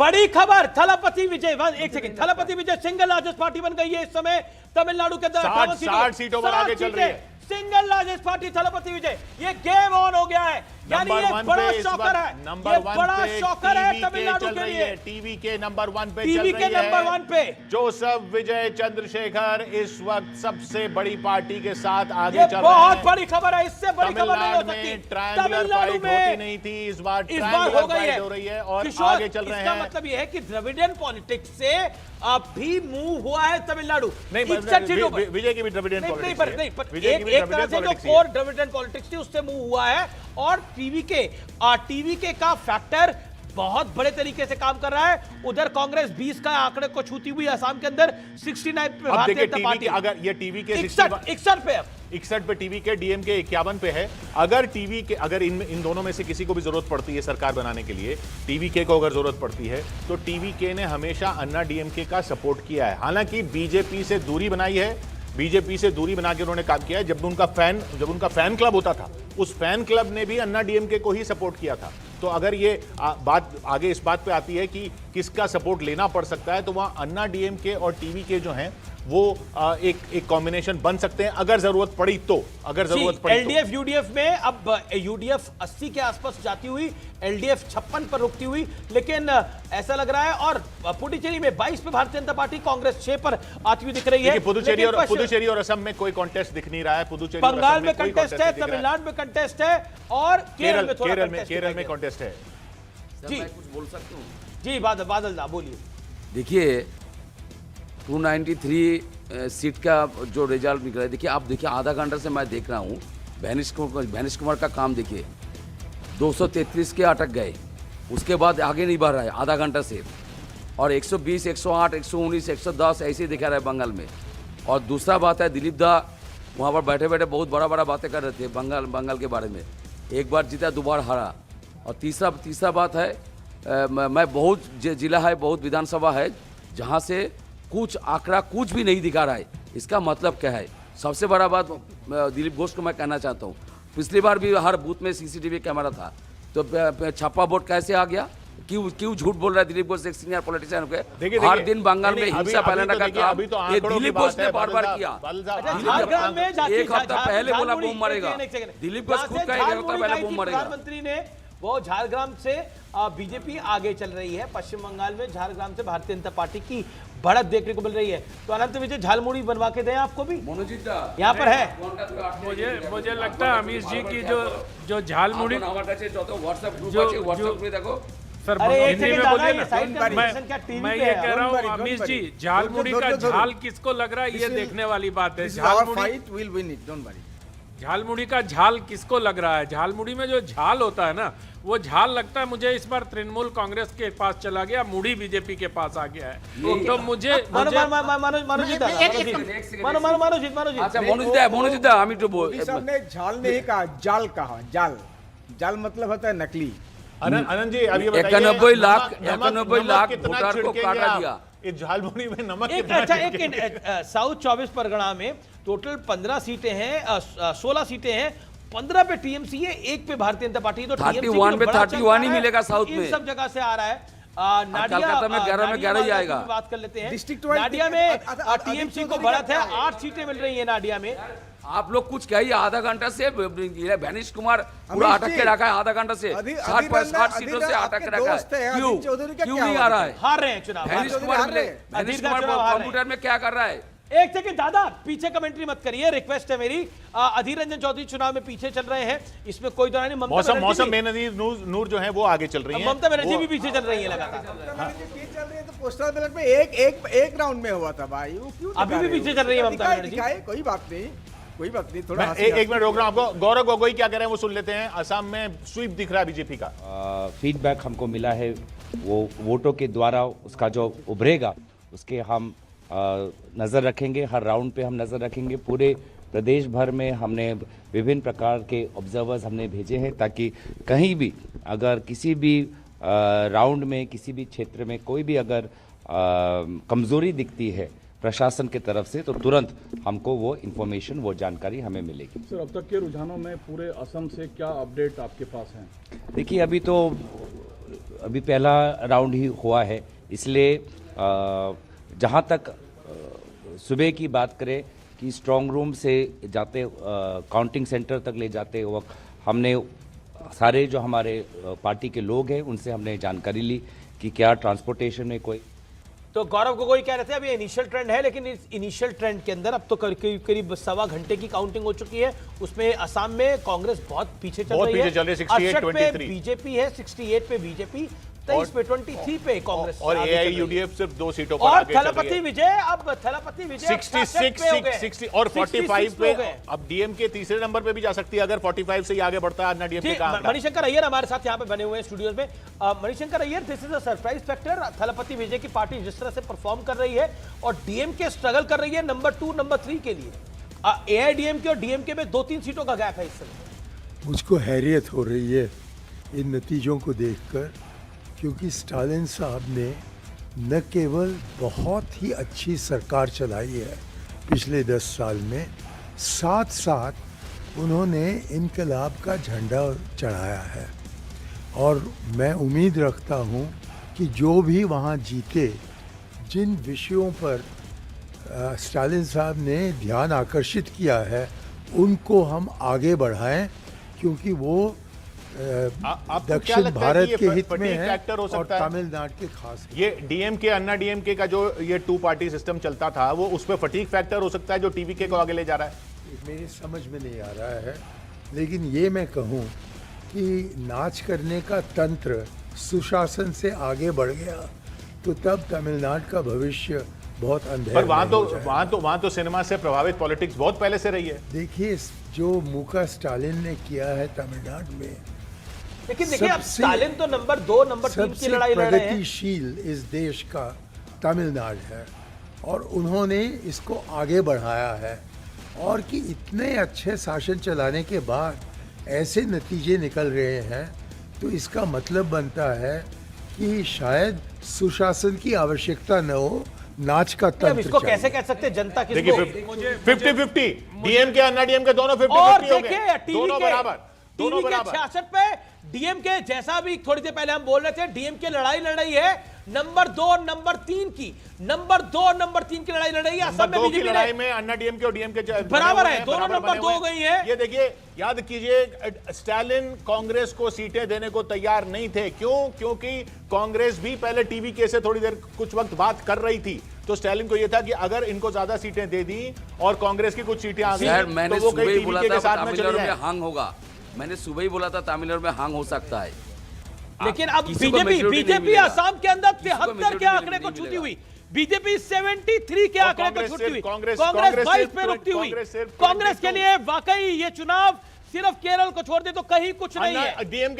बड़ी खबर, थलपति विजय, एक सेकंड, थलपति विजय सिंगल लार्जेस्ट पार्टी बन गई है इस समय तमिलनाडु के अंदर 60 सीटों पर आगे चल रही है। सिंगल लार्जेस्ट पार्टी थलपति विजय, ये गेम ऑन हो गया है, यानी ये बड़ा शॉकर है, ये बड़ा शॉकर है तमिलनाडु के लिए। टीवी के नंबर 1 पे टीवी के नंबर 1 पे जोसेफ विजय चंद्रशेखर इस वक्त सबसे बड़ी पार्टी के साथ आगे ये चल रहे हैं। बहुत बड़ी खबर है, इससे बड़ी खबर नहीं हो सकती। तमिलनाडु में होती नहीं थी, इस बार हो गई है, हो रही है और किशोर, आगे चल रहे हैं। इसका मतलब ये है कि द्रविडियन पॉलिटिक्स से अब भी मूव हुआ है तमिलनाडु। नहीं, विजय की भी द्रविडियन पॉलिटिक्स एक तरह से जो कोर द्रविडियन पॉलिटिक्स थी उससे मूव हुआ है, और टीवी के का फैक्टर बहुत बड़े तरीके से काम कर रहा है। उधर कांग्रेस 20 का आंकड़े को छूती हुई असम के अंदर 69 पे भारतीय जनता पार्टी, अगर ये टीवी के 61 पे, 61 पे टीवी के, डीएमके 51 पे है। अगर टीवी के, अगर इन दोनों में से किसी को भी जरूरत पड़ती है सरकार बनाने के लिए, टीवी के को अगर जरूरत पड़ती है तो टीवी के ने हमेशा अन्ना डीएमके का सपोर्ट किया है। हालांकि बीजेपी से दूरी बनाई है, बीजेपी से दूरी बना के उन्होंने काम किया है। जब उनका फैन क्लब होता था, उस फैन क्लब ने भी अन्ना डीएमके को ही सपोर्ट किया था। तो अगर ये बात आगे इस बात पे आती है कि किसका सपोर्ट लेना पड़ सकता है, तो वहां अन्ना डीएमके और टीवी के जो हैं वो एक कॉम्बिनेशन बन सकते हैं अगर जरूरत पड़ी तो। एलडीएफ यूडीएफ में अब यूडीएफ 80 के आसपास जाती हुई, एलडीएफ 56 पर रुकती हुई, लेकिन ऐसा लग रहा है। और पुडुचेरी में 22 पे भारतीय जनता पार्टी, कांग्रेस 6 पर आती हुई दिख रही है। पुडुचेरी और असम में कोई कॉन्टेस्ट दिख नहीं रहा है। पुडुचेरी, बंगाल में कंटेस्ट है, तमिलनाडु में कंटेस्ट है, और केरल में कंटेस्ट है। जी कुछ बोल सकते हूँ? जी बादल दा बोलिए। देखिए 293 सीट का जो रिजल्ट निकला है, देखिए आप देखिए आधा घंटा से मैं देख रहा हूँ। भैनिश कुमार का काम देखिए, 233 के अटक गए, उसके बाद आगे नहीं बढ़ रहा है आधा घंटा से, और 120, 108, 119, 110 ऐसे दिखा रहा है बंगाल में। और दूसरा बात है, दिलीप दा वहाँ पर बैठे बैठे बहुत बड़ा बातें कर रहे थे बंगाल के बारे में। एक बार जीता, 2 बार हारा। और तीसरा बात है, मैं बहुत जिला है, बहुत विधानसभा है जहाँ से कुछ आंकड़ा कुछ भी नहीं दिखा रहा है। इसका मतलब क्या है? सबसे बड़ा बात दिलीप घोष को मैं कहना चाहता हूँ, पिछली बार भी हर बूथ में सीसीटीवी कैमरा था, तो छापा वोट कैसे आ गया? क्यों झूठ बोल रहा है दिलीप घोष, एक सीनियर पॉलिटिशियन के? हर दिन बंगाल में हिंसा फैलाने का काम ये दिलीप घोष ने बार किया। एक हफ्ता पहले बोला बम मरेगा, दिलीप घोष खुद का एक हफ्ता पहले बम मरेगा। प्रधानमंत्री ने वो झारग्राम से बीजेपी आगे चल रही है, पश्चिम बंगाल में झारग्राम से भारतीय जनता पार्टी की बढ़त देखने को मिल रही है। तो अनंत विजय झालमुड़ी बनवा के दें आपको भी, यहाँ पर है। मुझे लगता है अमीश जी की जो झालमुड़ी, सर हिंदी में बोलिए ना। मैं ये कह रहा हूँ अमीश जी, झालमुड़ी का झाल किसको लग रहा है ये देखने वाली बात है। झालमुड़ी का झाल किसको लग रहा है? झालमुड़ी में जो झाल होता है ना, वो झाल लगता है मुझे इस बार तृणमूल कांग्रेस के पास चला गया, मुड़ी बीजेपी के पास आ गया है। तो मुझे झाल नहीं कहा, जाल कहा। जाल मतलब होता है नकली। आनंद जी, अब ये 91 लाख वोटर को काटा दिया। इस झालमुड़ी में नमक साउथ 24 परगना में टोटल 15 सीटें हैं, 16 सीटें हैं, 15 पे टीएमसी है, 1 पे भारतीय जनता पार्टी। तो 31 पे 31 ही मिलेगा साउथ में, सब जगह से आ रहा है। कलकत्ता में 11 में 11 ही आएगा। बात कर लेते हैं नाडिया में, टीएमसी को बढ़त है, 8 सीटें मिल रही है नाडिया में। आप लोग कुछ कहिए, आधा घंटा से भैनिश कुमार पूरा अटक के रखा है, आधा घंटा से 60 सीटों से अटक के रखा है। क्यों नहीं आ रहा है? हार रहे हैं चुनाव। भैनिश कुमार कंप्यूटर में क्या कर रहा है? एक सेकंड दादा, पीछे कमेंट्री मत करिए, रिक्वेस्ट है मेरी। अधीर रंजन चौधरी चुनाव में पीछे चल रहे हैं, इसमें कोई दौरान नहीं। मौसम बेनजीर नूर जो है वो आगे चल रही है, ममता बनर्जी भी पीछे चल रही है लगातार। तो पोस्टल बैलेट में एक राउंड में हुआ था भाई, वो क्यों अभी भी पीछे चल रही है ममता बनर्जी? कोई बात नहीं, थोड़ा एक मिनट रोक रहा हूं आपको। गौरव गोगोई क्या कह रहे हैं वो सुन लेते हैं। असम में स्वीप दिख रहा है बीजेपी का। फीडबैक हमको मिला है, वो वोटों के द्वारा उसका जो उभरेगा उसके हम नज़र रखेंगे। हर राउंड पे हम नज़र रखेंगे। पूरे प्रदेश भर में हमने विभिन्न प्रकार के ऑब्जर्वर्स हमने भेजे हैं, ताकि कहीं भी अगर किसी भी राउंड में, किसी भी क्षेत्र में कोई भी अगर कमज़ोरी दिखती है प्रशासन के तरफ से, तो तुरंत हमको वो इन्फॉर्मेशन, वो जानकारी हमें मिलेगी। सर, अब तक के रुझानों में पूरे असम से क्या अपडेट आपके पास हैं? देखिए, अभी तो अभी पहला राउंड ही हुआ है, इसलिए जहाँ तक सुबह की बात करें कि स्ट्रांग रूम से जाते काउंटिंग सेंटर तक ले जाते वक्त हमने सारे जो हमारे पार्टी के लोग हैं उनसे हमने जानकारी ली कि क्या ट्रांसपोर्टेशन में कोई। तो गौरव गोगोई कह रहे थे अभी इनिशियल ट्रेंड है, लेकिन इस इनिशियल ट्रेंड के अंदर अब तो करीब सवा घंटे की काउंटिंग हो चुकी है। उसमें असम में कांग्रेस बहुत पीछे चल रही है, 68 पे बीजेपी है, 68 पे बीजेपी, 23 पे 23 पे कांग्रेस और AIUDF सिर्फ 2 सीटों पर और आगे चल रही थलपति है। विजय अब थलपति विजय 60 और 45 पे अब डीएमके तीसरे नंबर पे भी जा सकती है अगर 45 से ही आगे बढ़ता है अन्ना डीएमके का आंकड़ा। मणिशंकर अय्यर हमारे साथ यहाँ पे बने हुए हैं स्टूडियोज में। Manishankar Aiyar, this is a surprise factor. Thalapathy Vijay की पार्टी जिस तरह से परफॉर्म कर रही है और डीएमके स्ट्रगल कर रही है नंबर 2 नंबर 3 के लिए। AIDMK और डीएमके में 2-3 सीटों का गैप है इस समय। मुझको हैरियत हो रही है इन नतीजों को देखकर, क्योंकि स्टालिन साहब ने न केवल बहुत ही अच्छी सरकार चलाई है पिछले 10 साल में, साथ साथ उन्होंने इनकलाब का झंडा चढ़ाया है। और मैं उम्मीद रखता हूँ कि जो भी वहाँ जीते, जिन विषयों पर स्टालिन साहब ने ध्यान आकर्षित किया है, उनको हम आगे बढ़ाएं, क्योंकि वो दक्षिण भारत के हित में है और तमिलनाडु के खास। ये डीएमके अन्ना डीएमके का जो ये 2 पार्टी सिस्टम चलता था, वो उस पर फटीक फैक्टर हो सकता है जो टीवीके को आगे ले जा रहा है। मेरी समझ में नहीं आ रहा है, लेकिन ये मैं कहूँ कि नाच करने का तंत्र सुशासन से आगे बढ़ गया तो तब तमिलनाडु का भविष्य बहुत अंधेरा। पर वहां तो सिनेमा से प्रभावित पॉलिटिक्स बहुत पहले से रही है। देखिए, जो मुका स्टालिन ने किया है तमिलनाडु में, लेकिन देखिए अब स्टालिन तो नंबर 2 नंबर 3 की लड़ाई लड़ रहे हैं। प्रगतिशील इस देश का तमिलनाडु है और उन्होंने इसको आगे बढ़ाया है, और कि इतने अच्छे शासन चलाने के बाद ऐसे नतीजे निकल रहे हैं, तो इसका मतलब बनता है कि शायद सुशासन की आवश्यकता न हो, नाच का तंत्र। इसको कैसे कह सकते हैं जनता किसको? देखिए 50-50 डीएमके अन्ना डीएमके दोनों 50-50 और हो गए, देखिए दोनों बराबर, दोनों बराबर। 66 पे डीएमके, जैसा भी थोड़ी देर पहले हम बोल रहे थे, डीएमके लड़ाई लड़ रही है नंबर 2 और नंबर 3 की, नंबर 2 और नंबर 3 की लड़ाई लड़ रही है। असम में बीजेपी लड़ाई में अन्ना डीएमके और डीएमके बराबर है, दोनों नंबर 2 हो गई है। ये देखिए, याद कीजिए, स्टालिन कांग्रेस को सीटें देने को तैयार नहीं थे। क्यों? क्योंकि कांग्रेस भी पहले टीवीके से थोड़ी देर कुछ वक्त बात कर रही थी, तो स्टालिन को यह था कि अगर इनको ज्यादा सीटें दे दी और कांग्रेस की कुछ सीटें आ गई मैंने तो वो सुबह कहीं ही बोला टीवीके था के साथ में चली तमिलनाडु में जाए। हैंग होगा। मैंने सुबह ही बोला था तमिलनाडु में हैंग हो सकता है। लेकिन अब किसी को बीजेपी majority नहीं मिलेगा। असम के अंदर किसी को 73 के majority आंकड़े नहीं को छूती मिलेगा। हुई, बीजेपी 73 के और आंकड़े को कांग्रेस छूती हुई, सिर्फ- कांग्रेस- कांग्रेस कांग्रेस 22 सिर्फ- पे रुकती हुई। कांग्रेस सिर्फ कांग्रेस के 22 लिए वाकई ये चुनाव सिर्फ केरल को छोड़ दे तो कहीं कुछ नहीं है। डीएमके